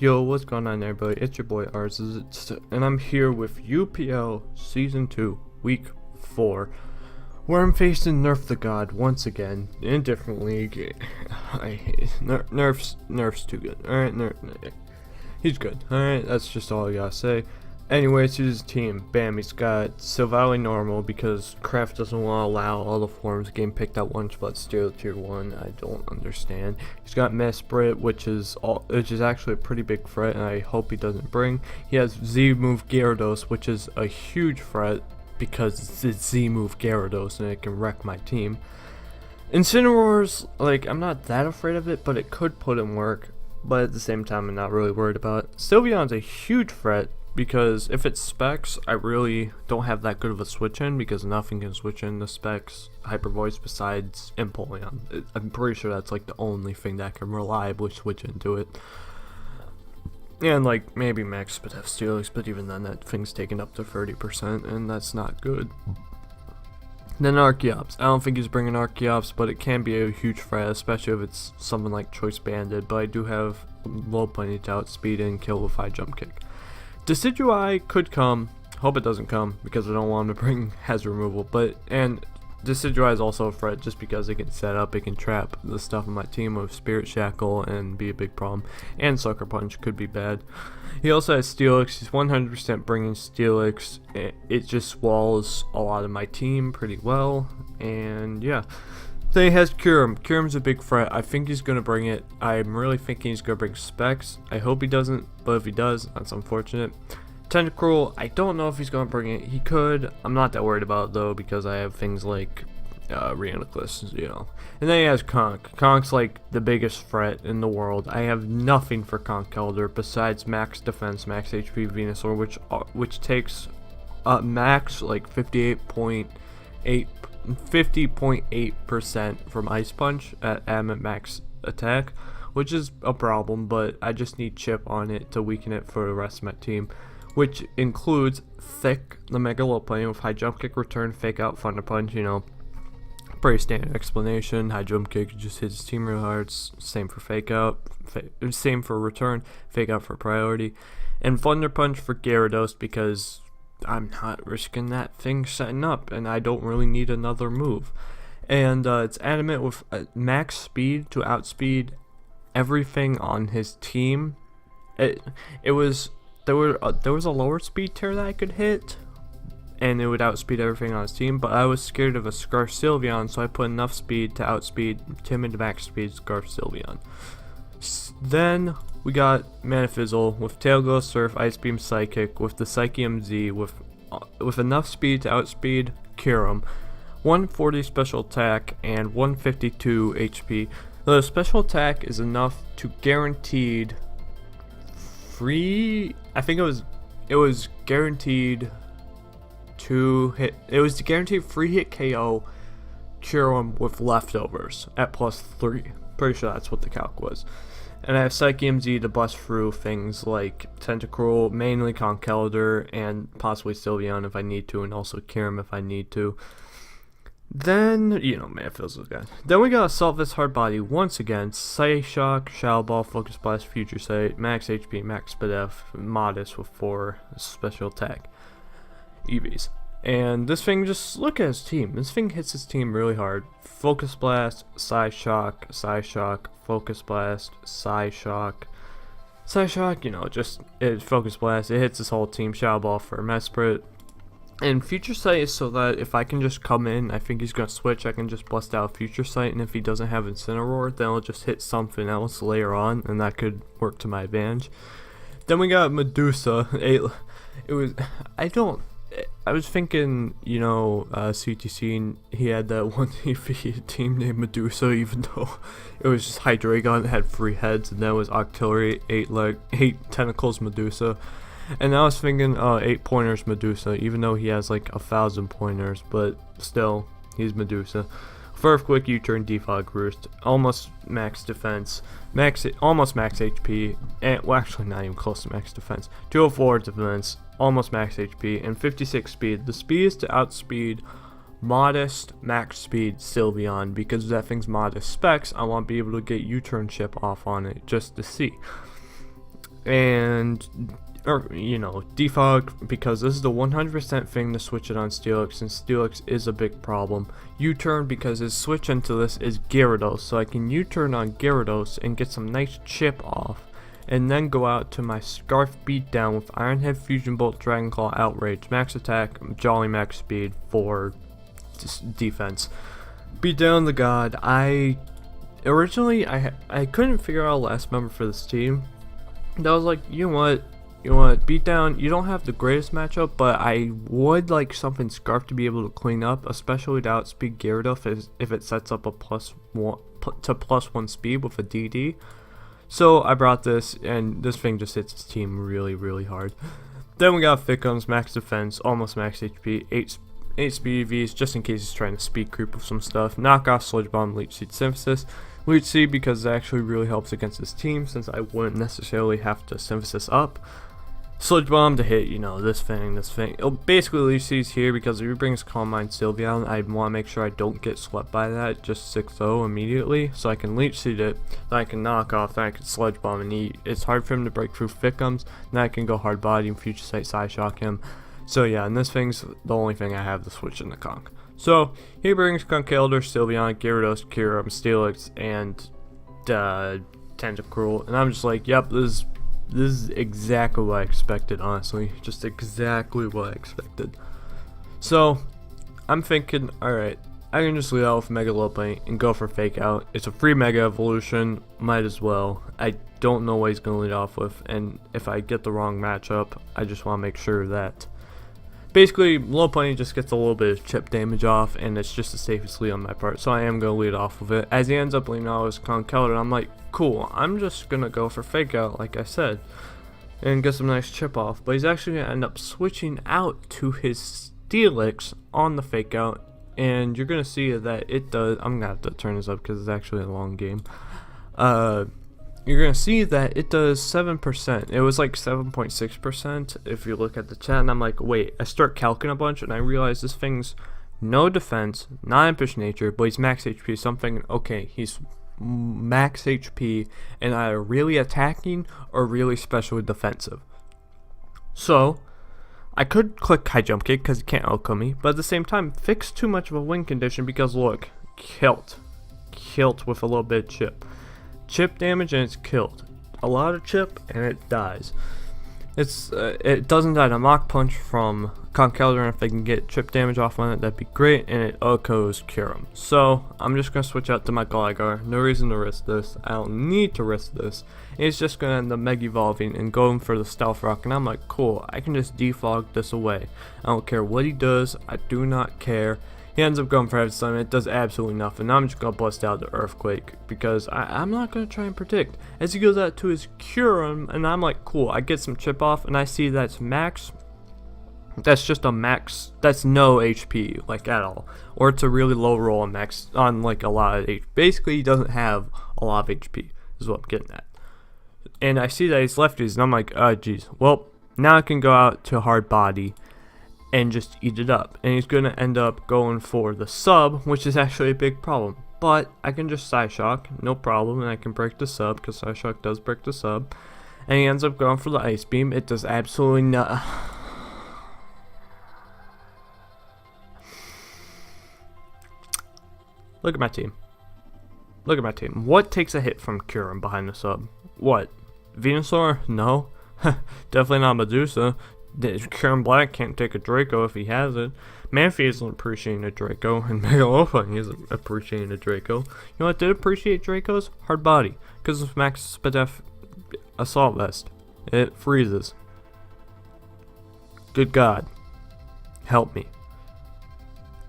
Yo, what's going on everybody? It's your boy Ars, and I'm here with UPL Season 2, Week 4, where I'm facing Nerf the God once again, in a different league. I hate Nerf's too good. Alright, he's good. Alright, that's just all I gotta say. Anyways, here's his team. Bam, he's got Silvally normal because Craft doesn't want to allow all the forms getting picked out once but still tier 1. I don't understand. He's got Mesprit, which is actually a pretty big threat, and I hope he doesn't bring. He has Z-move Gyarados, which is a huge threat because it's Z-move Gyarados and it can wreck my team. Incineroar's, like, I'm not that afraid of it, but it could put in work. But at the same time, I'm not really worried about it. Sylveon's a huge threat, because if it's Specs, I really don't have that good of a switch in because nothing can switch in the Specs Hyper Voice besides Empoleon. I'm pretty sure that's like the only thing that can reliably switch into it. And like maybe Max Spadef Steelix, but even then that thing's taken up to 30% and that's not good. Then Archeops. I don't think he's bringing Archeops, but it can be a huge threat, especially if it's someone like Choice Banded, but I do have low plenty to outspeed and kill with high jump kick. Decidueye could come. Hope it doesn't come because I don't want him to bring Hazard removal. And Decidueye is also a threat just because it can set up, it can trap the stuff on my team with Spirit Shackle and be a big problem. And Sucker Punch could be bad. He also has Steelix. He's 100% bringing Steelix. It just walls a lot of my team pretty well. And yeah. Then he has Kyurem. Kyurem's a big threat. I think he's going to bring it. I'm really thinking he's going to bring Specs. I hope he doesn't, but if he does, that's unfortunate. Tentacruel, I don't know if he's going to bring it. He could. I'm not that worried about it, though, because I have things like Reuniclus, you know. And then he has Conch. Conch's like the biggest threat in the world. I have nothing for Conkeldurr besides max defense, max HP Venusaur, which takes max like 50.8% from Ice Punch at max attack, which is a problem, but I just need chip on it to weaken it for the rest of my team, which includes Thick, the Mega Lopunny with high jump kick, return, fake out, Thunder Punch, you know, pretty standard explanation. High jump kick just hits his team real hard, same for fake out, same for return, fake out for priority, and Thunder Punch for Gyarados because I'm not risking that thing setting up, and I don't really need another move. And it's Adamant with max speed to outspeed everything on his team. There was a lower speed tier that I could hit, and it would outspeed everything on his team. But I was scared of a Scarf Sylveon, so I put enough speed to outspeed Timid max speed Scarf Sylveon. Then we got Manafizzle with Tail Glow Surf, Ice Beam Psychic, with the Psychium Z, with enough speed to outspeed Kyurem, 140 special attack, and 152 HP. The special attack is enough to guaranteed free. I think it was guaranteed to hit. It was guaranteed free hit KO Kyurem with leftovers at +3. Pretty sure that's what the calc was. And I have Psychium Z to bust through things like Tentacruel, mainly Conkeldurr, and possibly Sylveon if I need to, and also Kyurem if I need to. Then, you know, Manafizzle's good. Then we got Assault Vest HardBody once again. Psyshock, Shadow Ball, Focus Blast, Future Sight, Max HP, Max Spadef, Modest with 4 special attack EVs. And this thing, just look at his team. This thing hits his team really hard. Focus Blast, Psyshock, Focus Blast, Psyshock, you know, Focus Blast. It hits his whole team. Shadow Ball for Mesprit. And Future Sight is so that if I can just come in, I think he's going to switch, I can just bust out Future Sight. And if he doesn't have Incineroar, then I'll just hit something else later on, and that could work to my advantage. Then we got Medusa. I was thinking, you know, CTC, he had that one team named Medusa, even though it was just Hydreigon that had 3 heads, and then it was Octillery, 8 tentacles Medusa. And I was thinking, 8 pointers Medusa, even though he has like 1,000 pointers, but still, he's Medusa. For Earthquake, U-turn, Defog, Roost, almost max defense, almost max HP, and well, actually not even close to max defense. 204 defense, almost max HP, and 56 speed. The speed is to outspeed modest max speed Sylveon because that thing's modest specs. I want to be able to get U-turn chip off on it just to see. and defog, because this is the 100% thing to switch it on Steelix, and Steelix is a big problem. U-turn, because his switch into this is Gyarados, so I can U-turn on Gyarados and get some nice chip off, and then go out to my Scarf Beatdown with Iron Head, Fusion Bolt, Dragon Claw, Outrage, Max Attack, Jolly Max Speed for defense. Beatdown the God. Originally I couldn't figure out a last member for this team. And I was like, you know what, Beatdown, you don't have the greatest matchup, but I would like something Scarf to be able to clean up, especially to outspeed Gyarados if it sets up a +1 speed with a DD. So I brought this, and this thing just hits his team really, really hard. Then we got Thickums, max defense, almost max HP, 8 speed EVs, just in case he's trying to speed creep with some stuff. Knock off Sludge Bomb, Leech Seed, Synthesis. Leech Seed because it actually really helps against his team, since I wouldn't necessarily have to Synthesis up. Sludge Bomb to hit, this thing. Basically, Leech Seed's here because if he brings Calm Mind Sylveon, I want to make sure I don't get swept by that, just 6-0 immediately, so I can Leech Seed it, then I can knock off, then I can Sludge Bomb and eat. It's hard for him to break through Thickums, then I can go Hard Body and Future Sight Psyshock him. So yeah, and this thing's the only thing I have to switch in the Conk. So he brings Conkeldurr, Sylveon, Gyarados, Kyurem, Steelix, and Tentacruel, and I'm just like, yep, this is exactly what I expected, honestly. Just exactly what I expected. So, I'm thinking, alright, I can just lead out with Mega Lopunny and go for Fake Out. It's a free Mega Evolution, might as well. I don't know what he's going to lead off with, and if I get the wrong matchup, I just want to make sure that basically Lopunny just gets a little bit of chip damage off, and it's just the safest lead on my part, so I am going to lead off with it. As he ends up leading out with Conkeldurr, I'm like, cool, I'm just going to go for Fake Out, like I said, and get some nice chip off. But he's actually going to end up switching out to his Steelix on the Fake Out, and you're going to see that it does. I'm going to have to turn this up because it's actually a long game. You're going to see that it does 7%. It was like 7.6% if you look at the chat, and I'm like, wait, I start calcing a bunch, and I realize this thing's no defense, not impish nature, but he's max HP, so I'm thinking, okay, he's max HP and either really attacking or really specially defensive. So I could click High Jump Kick because he can't outcome me, but at the same time fix too much of a win condition because look, kilt with a little bit of chip damage, and it's killed. A lot of chip and it dies. It doesn't die to Mach Punch from Conkeldurr, and if I can get chip damage off on it, that'd be great, and it OHKOs Kyurem. So I'm just gonna switch out to my Gligar. No reason to risk this. I don't need to risk this. It's just gonna end up Mega Evolving and going for the Stealth Rock, and I'm like, cool, I can just defog this away. I don't care what he does, I do not care. He ends up going for Heavy Slam, and it does absolutely nothing. I'm just going to bust out the Earthquake because I'm not going to try and predict. As he goes out to his Kyurem, and I'm like, cool, I get some chip off, and I see that's max. That's just a max, that's no HP, like at all. Or it's a really low roll on max, on like a lot of HP. Basically, he doesn't have a lot of HP, is what I'm getting at. And I see that he's lefties, and I'm like, oh geez. Well, now I can go out to HardBody and just eat it up, and he's gonna end up going for the sub, which is actually a big problem, but I can just Psyshock, no problem, and I can break the sub because Psyshock does break the sub, and he ends up going for the Ice Beam. It does absolutely not. Look at my team. What takes a hit from Kyurem behind the sub? What? Venusaur? No. Definitely not Medusa. Kyurem Black can't take a Draco if he has it. Manphy isn't appreciating a Draco, and Mega Lopunny isn't appreciating a Draco. You know what did appreciate Dracos? HardBody, because of Max Spadef Assault Vest. It freezes. Good God. Help me.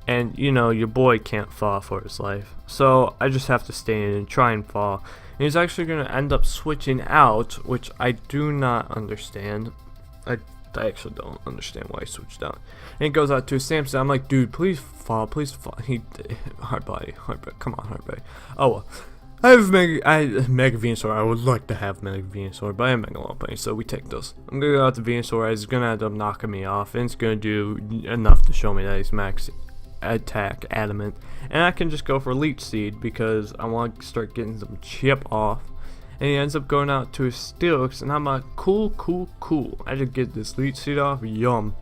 And, your boy can't fall for his life. So, I just have to stay in and try and fall. And he's actually going to end up switching out, which I do not understand. I actually don't understand why he switched out. And he goes out to Samson. I'm like, dude, please fall. HardBody, come on, HardBody. Oh well. I have Mega Venusaur. I would like to have Mega Venusaur, but I have Mega Lopunny, so we take those. I'm gonna go out to Venusaur. He's gonna end up knocking me off, and it's gonna do enough to show me that he's max attack adamant. And I can just go for Leech Seed because I want to start getting some chip off. and he ends up going out to his Steelix, and I'm like, cool. I just get this leech seed off, yum.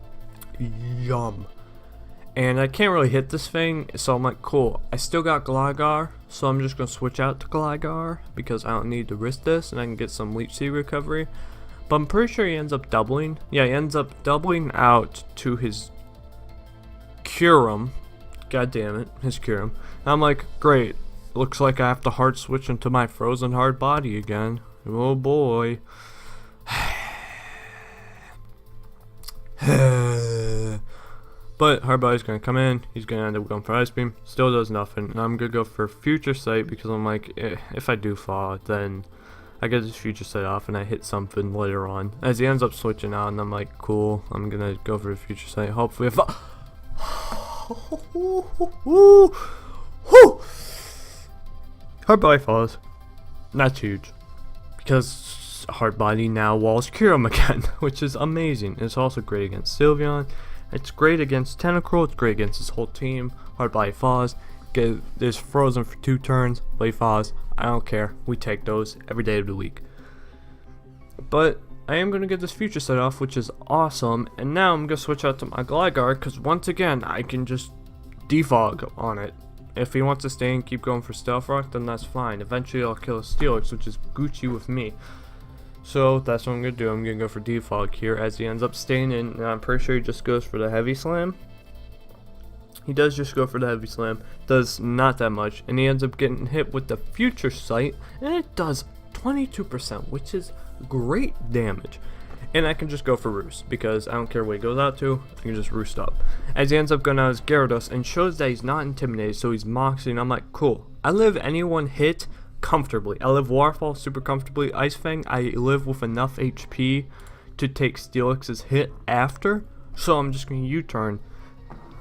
And I can't really hit this thing, so I'm like, cool. I still got Gligar, so I'm just gonna switch out to Gligar because I don't need to risk this, and I can get some leech seed recovery. But I'm pretty sure he ends up doubling. Yeah, he ends up doubling out to his Kyurem. God damn it, his Kyurem. And I'm like, great. Looks like I have to hard switch into my frozen HardBody again. Oh boy. But HardBody's gonna come in, he's gonna end up going for Ice Beam, still does nothing, and I'm gonna go for Future Sight because I'm like, if I do fall, then I get this Future Sight off and I hit something later on. As he ends up switching out, and I'm like, cool, I'm gonna go for the Future Sight, hopefully if HardBody falls. That's huge, because HardBody now walls Kyurem again, which is amazing. It's also great against Sylveon. It's great against Tentacruel, it's great against his whole team. HardBody falls, there's frozen for 2 turns, but he falls. I don't care, we take those every day of the week. But I am going to get this Future Sight off, which is awesome. And now I'm going to switch out to my Gligar, because once again, I can just defog on it. If he wants to stay and keep going for Stealth Rock, then that's fine. Eventually I'll kill a Steelix, which is Gucci with me. So that's what I'm going to do. I'm going to go for defog here as he ends up staying in. And I'm pretty sure he just goes for the Heavy Slam. He does just go for the Heavy Slam. Does not that much. And he ends up getting hit with the Future Sight. And it does 22%, which is great damage. And I can just go for Roost, because I don't care what he goes out to, I can just Roost up. As he ends up going out as Gyarados and shows that he's not intimidated, so he's Moxie, and I'm like, cool. I live anyone hit comfortably. I live Waterfall super comfortably. Ice Fang, I live with enough HP to take Steelix's hit after, so I'm just going to U-turn.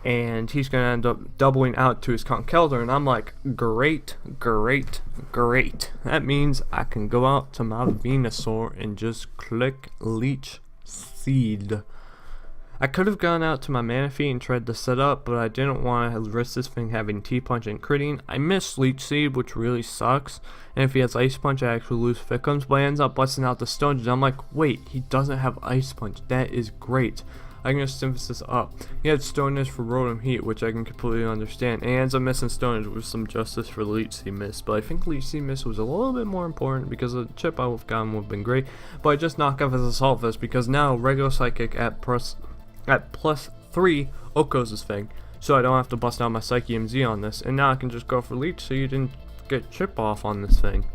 And he's going to end up doubling out to his Conkeldurr, and I'm like, great. That means I can go out to my Venusaur and just click Leech Seed. I could have gone out to my Manaphy and tried to set up, but I didn't want to risk this thing having T-Punch and critting. I missed Leech Seed, which really sucks, and if he has Ice Punch, I actually lose Thickums, but he ends up busting out the Stone Edge. I'm like, wait, he doesn't have Ice Punch. That is great. I can just synthesis up. He had Stone Edge for Rotom Heat, which I can completely understand. And he ends up missing Stone Edge with some justice for Leech Seed Miss. But I think Leech Seed Miss was a little bit more important because the chip I would have gotten would have been great. But I just knock off his Assault Vest because now regular Psychic at +3 Okos his thing. So I don't have to bust out my Psyche MZ on this. And now I can just go for Leech so you didn't get chip off on this thing.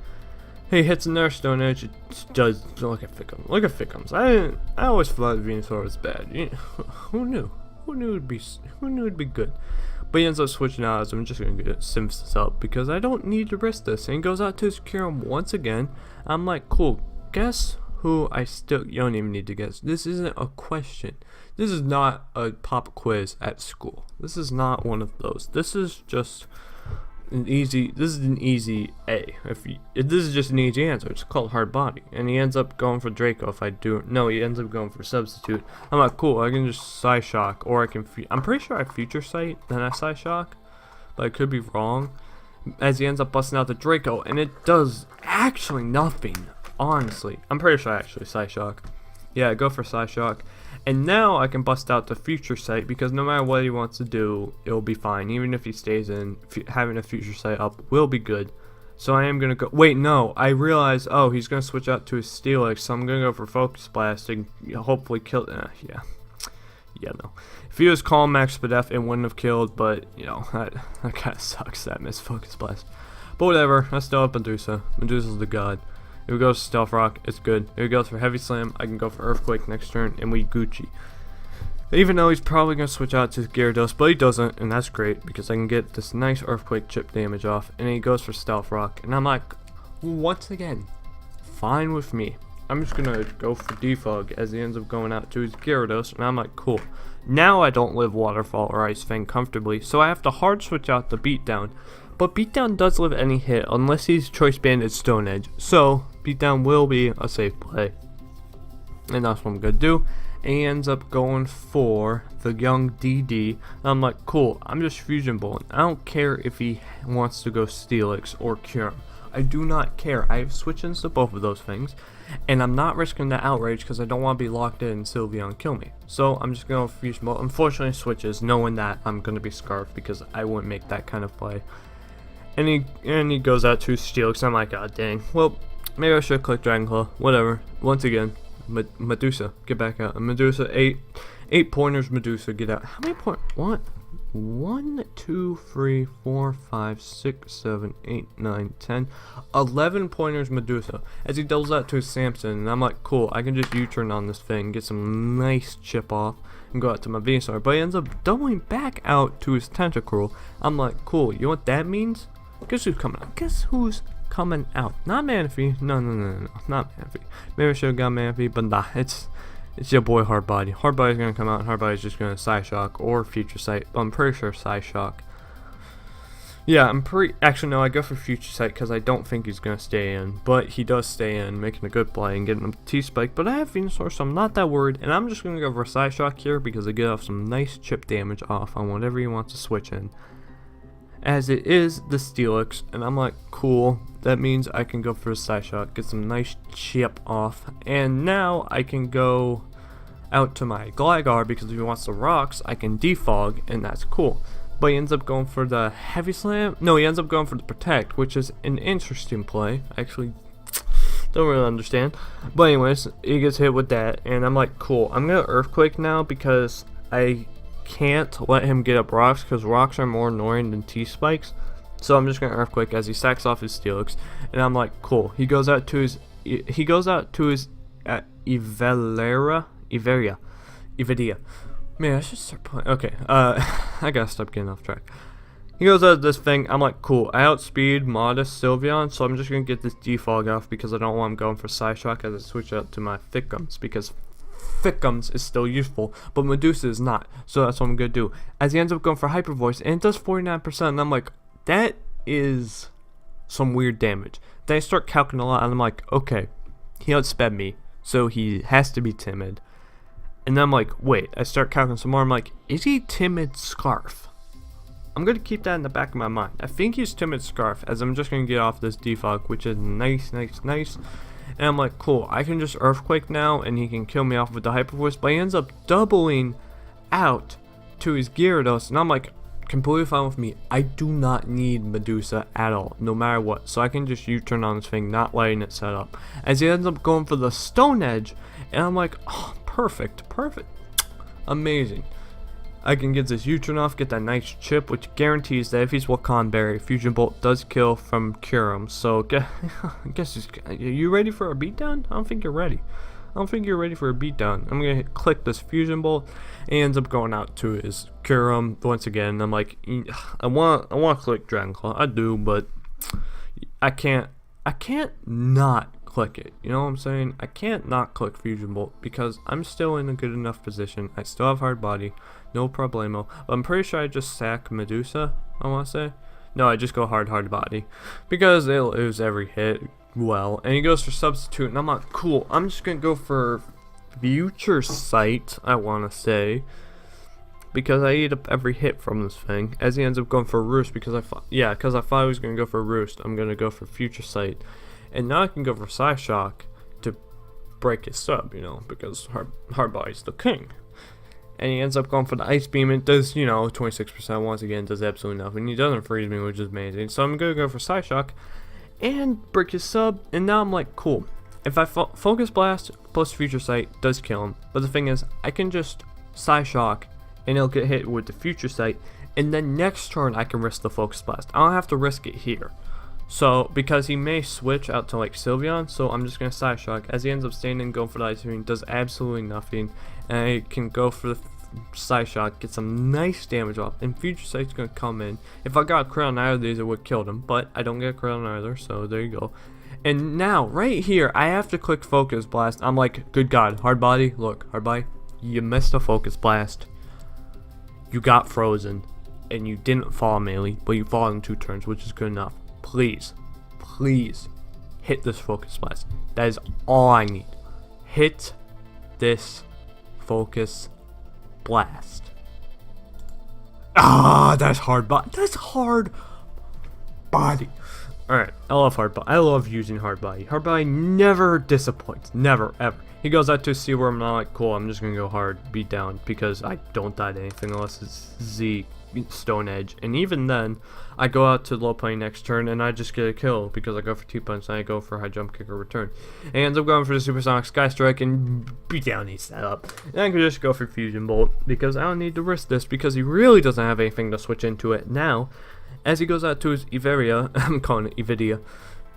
He hits a Nerf Stone Edge, it does, look at Thickums. I always thought Venusaur was bad. Who knew? Who knew it'd be good? But he ends up switching out, so I'm just gonna get Synthesis up because I don't need to risk this. And he goes out to his Kyurem once again. I'm like, cool, guess who you don't even need to guess. This isn't a question. This is not a pop quiz at school. This is not one of those. This is just an easy A. This is just an easy answer. It's called HardBody, and he ends up going for Draco. He ends up going for Substitute. I'm like, cool, I can just Psyshock, or I can I'm pretty sure I Future Sight then I Psyshock, but I could be wrong. As he ends up busting out the Draco, and it does actually nothing, honestly. I'm pretty sure I actually Psyshock. Yeah, I go for Psyshock. And now I can bust out the Future Sight because no matter what he wants to do, it'll be fine. Even if he stays in, having a Future Sight up will be good. So I am going to go... Wait, no. I realized, oh, he's going to switch out to his Steelix, so I'm going to go for Focus Blast and hopefully kill... Yeah, no. If he was Calm Max Spadef, it wouldn't have killed, but, that kind of sucks, that missed Focus Blast. But whatever, I still have Medusa. Medusa's the god. If he goes to Stealth Rock, it's good. If he goes for Heavy Slam, I can go for Earthquake next turn, and we Gucci. Even though he's probably going to switch out to Gyarados, but he doesn't, and that's great, because I can get this nice Earthquake chip damage off, and he goes for Stealth Rock, and I'm like, once again, fine with me. I'm just going to go for Defog, as he ends up going out to his Gyarados, and I'm like, cool. Now I don't live Waterfall or Ice Fang comfortably, so I have to hard switch out the Beatdown. But Beatdown does live any hit, unless he's Choice Banded Stone Edge, so Beatdown will be a safe play. And that's what I'm going to do. And he ends up going for the young DD. And I'm like, cool, I'm just Fusion Bowling. I don't care if he wants to go Steelix or Kyurem. I do not care. I have switch-ins to both of those things, and I'm not risking the outrage because I don't want to be locked in and Sylveon kill me. So I'm just going to Fusion Bolt. Unfortunately, switches, knowing that I'm going to be Scarf because I wouldn't make that kind of play. And he goes out to Steelix. I'm like, oh dang. Well, maybe I should click Dragon Claw. Whatever. Once again, Medusa, get back out. Medusa, 8 pointers. Medusa, get out. How many points? What? 1, 2, 3, 4, 5, 6, 7, 8, 9, 10, 11 pointers Medusa as he doubles out to his Samson, and I'm like, cool, I can just U-turn on this thing, get some nice chip off, and go out to my Venusaur, but he ends up doubling back out to his Tentacruel. I'm like, cool, you know what that means? Guess who's coming out? Guess who's coming out? Not Manaphy, no, not Manaphy. Maybe I should have got Manaphy, but nah, it's your boy HardBody. HardBody's gonna come out, and HardBody's just gonna Psyshock or Future Sight. I'm pretty sure Psyshock. Yeah, actually no, I go for Future Sight because I don't think he's gonna stay in, but he does stay in, making a good play and getting a T-Spike. But I have Venusaur, so I'm not that worried, and I'm just gonna go for Psyshock here because I get off some nice chip damage off on whatever he wants to switch in. As it is the Steelix, and I'm like, cool, that means I can go for a Psyshock, get some nice chip off, and now I can go out to my Gligar because if he wants the rocks, I can defog, and that's cool. But he ends up going for the Heavy Slam. No, he ends up going for the Protect, which is an interesting play. I actually don't really understand. But anyways, he gets hit with that, and I'm like, cool, I'm gonna Earthquake now because I can't let him get up rocks because rocks are more annoying than T-Spikes. So I'm just gonna Earthquake as he sacks off his Steelix, and I'm like, cool. He goes out to his Evidia. Man, I should start playing. Okay, I gotta stop getting off track. He goes out this thing. I'm like, cool. I outspeed Modest Sylveon, so I'm just gonna get this defog off because I don't want him going for Psyshock as I switch out to my Thick Gums because Thick Gums is still useful, but Medusa is not. So that's what I'm gonna do. As he ends up going for Hyper Voice, and it does 49%, and I'm like, that is some weird damage. Then I start calculating a lot, and I'm like, okay, he outsped me, so he has to be timid. And then I'm like, wait, I start calculating some more. I'm like, is he Timid Scarf? I'm going to keep that in the back of my mind. I think he's Timid Scarf, as I'm just going to get off this defog, which is nice. And I'm like, cool, I can just Earthquake now, and he can kill me off with the Hyper Voice, but he ends up doubling out to his Gyarados, and I'm like, completely fine with me. I do not need Medusa at all, no matter what, so I can just U-turn on this thing, not letting it set up. As he ends up going for the Stone Edge, and I'm like, oh, perfect, amazing. I can get this U-turn off, get that nice chip, which guarantees that if he's Wakan Berry, Fusion Bolt does kill from Kyurem. So, are you ready for a beatdown? I don't think you're ready. I don't think you're ready for a beatdown. I'm gonna click this Fusion Bolt, and he ends up going out to his Kyurem once again. I'm like, I want to click Dragon Claw. I do, but I can't not click it. You know what I'm saying? I can't not click Fusion Bolt because I'm still in a good enough position. I still have HardBody, no problemo. But I'm pretty sure I just sack Medusa, I want to say. No, I just go HardBody because it'll lose every hit well. And he goes for Substitute, and I'm like, cool, I'm just going to go for Future Sight, I want to say, because I eat up every hit from this thing. As he ends up going for Roost because I thought he was going to go for Roost. I'm going to go for Future Sight. And now I can go for Psyshock to break his sub, you know, because HardBody's the king. And he ends up going for the Ice Beam. It does, 26% once again, does absolutely nothing. He doesn't freeze me, which is amazing. So I'm going to go for Psyshock and break his sub. And now I'm like, cool. If I Focus Blast plus Future Sight does kill him. But the thing is, I can just Psyshock and he'll get hit with the Future Sight. And then next turn, I can risk the Focus Blast. I don't have to risk it here. So, because he may switch out to like Sylveon, so I'm just going to Psyshock. As he ends up staying and going for the Ice Beam, does absolutely nothing. And I can go for the Psyshock, get some nice damage off, and Future Sight's going to come in. If I got a crit on either of these, it would kill him, but I don't get a crit on either, so there you go. And now, right here, I have to click Focus Blast. I'm like, good God, HardBody, look, HardBody, you missed a Focus Blast. You got frozen, and you didn't fall melee, but you fall in 2 turns, which is good enough. Please hit this Focus Blast. That is all I need. Hit this Focus Blast. Ah, that's HardBody. That's HardBody. Alright, I love HardBody. I love using HardBody. HardBody never disappoints. Never, ever. He goes out to C where I'm not like, cool, I'm just gonna go hard, beat down, because I don't die to anything unless it's Z, Stone Edge. And even then, I go out to low play next turn and I just get a kill because I go for 2 punch and I go for high jump kick or return. And ends up going for the Supersonic Sky Strike and beat down his setup. And I can just go for Fusion Bolt because I don't need to risk this because he really doesn't have anything to switch into it now. As he goes out to his Iveria, I'm calling it Evidia,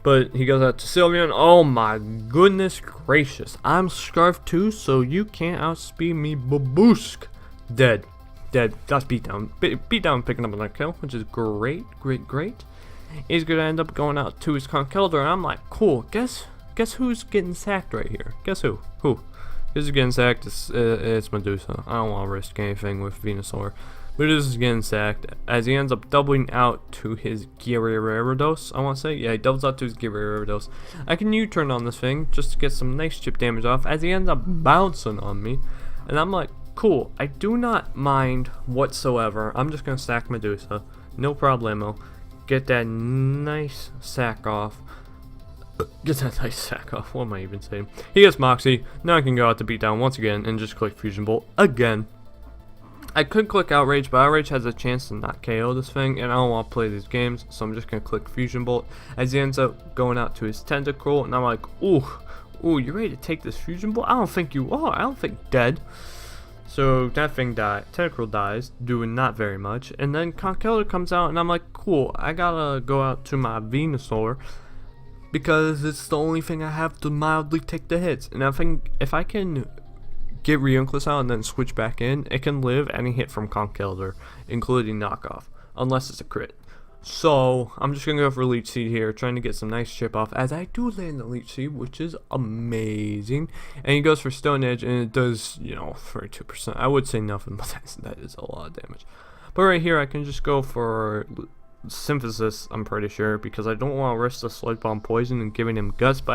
but he goes out to Sylveon. Oh my goodness gracious. I'm Scarf too, so you can't outspeed me, baboosk. Dead. Dead. That's beat down. Beat down picking up another kill, which is great. He's gonna end up going out to his Conkeldurr, and I'm like, cool, guess who's getting sacked right here? Guess who? Who? This is getting sacked. It's Medusa. I don't want to risk anything with Venusaur. Medusa's getting sacked as he ends up doubling out to his Gyarados, I want to say. Yeah, he doubles out to his Gyarados. I can U-turn on this thing just to get some nice chip damage off as he ends up bouncing on me. And I'm like, cool, I do not mind whatsoever. I'm just going to sack Medusa. No problemo. Get that nice sack off. What am I even saying? He gets Moxie. Now I can go out to beat down once again and just click Fusion Bolt again. I could click Outrage, but Outrage has a chance to not KO this thing, and I don't want to play these games, so I'm just going to click Fusion Bolt as he ends up going out to his Tentacle, and I'm like, ooh, you ready to take this Fusion Bolt? I don't think you are. I don't think dead. So that thing died. Tentacle dies, doing not very much, and then Conkeldurr comes out, and I'm like, cool, I gotta go out to my Venusaur because it's the only thing I have to mildly take the hits, and I think if I can get Reuniclus out and then switch back in, it can live any hit from Conkeldurr, including knockoff, unless it's a crit. So I'm just gonna go for Leech Seed here, trying to get some nice chip off, as I do land the Leech Seed, which is amazing. And he goes for Stone Edge, and it does, 32%. I would say nothing, but that is a lot of damage. But right here, I can just go for Synthesis, I'm pretty sure, because I don't want to risk the Sludge Bomb poison and giving him guts. But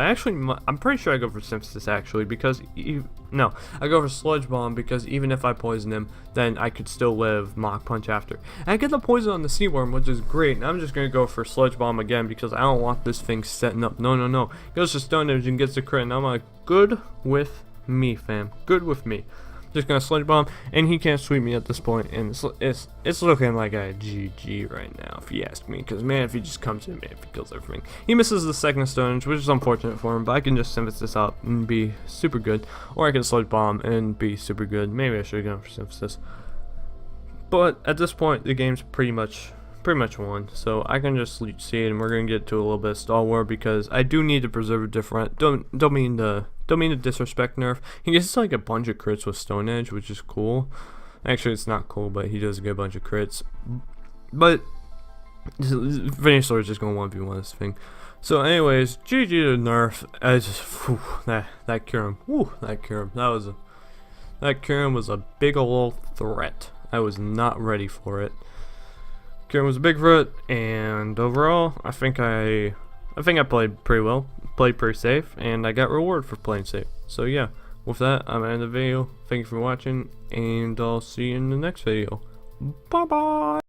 I'm pretty sure I go for Synthesis actually, because I go for Sludge Bomb because even if I poison him, then I could still live Mach Punch after. And I get the poison on the Sea Worm, which is great. And I'm just gonna go for Sludge Bomb again because I don't want this thing setting up. No. Goes to Stone Edge and gets the crit, and I'm like, good with me, fam. Good with me. Just gonna Sludge Bomb, and he can't sweep me at this point, and it's looking like a GG right now, if you ask me. Because man, if he just comes in, man, if he kills everything, he misses the second Stone Edge, which is unfortunate for him. But I can just Synthesis out and be super good, or I can Sludge Bomb and be super good. Maybe I should have gone for Synthesis. But at this point, the game's pretty much won, so I can just Leech Seed, and we're gonna get to a little bit of Star War because I do need to preserve a different. Don't mean to disrespect Nerf. He gets like a bunch of crits with Stone Edge, which is cool. Actually, it's not cool, but he does get a bunch of crits. But Venusaur is just gonna 1v1 this thing. So, anyways, GG to Nerf. I just that Kyurem. That Kyurem. That Kyurem was a big ol' threat. I was not ready for it. Kyurem was a big threat, and overall, I think I played pretty well, played pretty safe, and I got rewarded for playing safe. So yeah, with that, I'm gonna end the video. Thank you for watching, and I'll see you in the next video. Bye bye.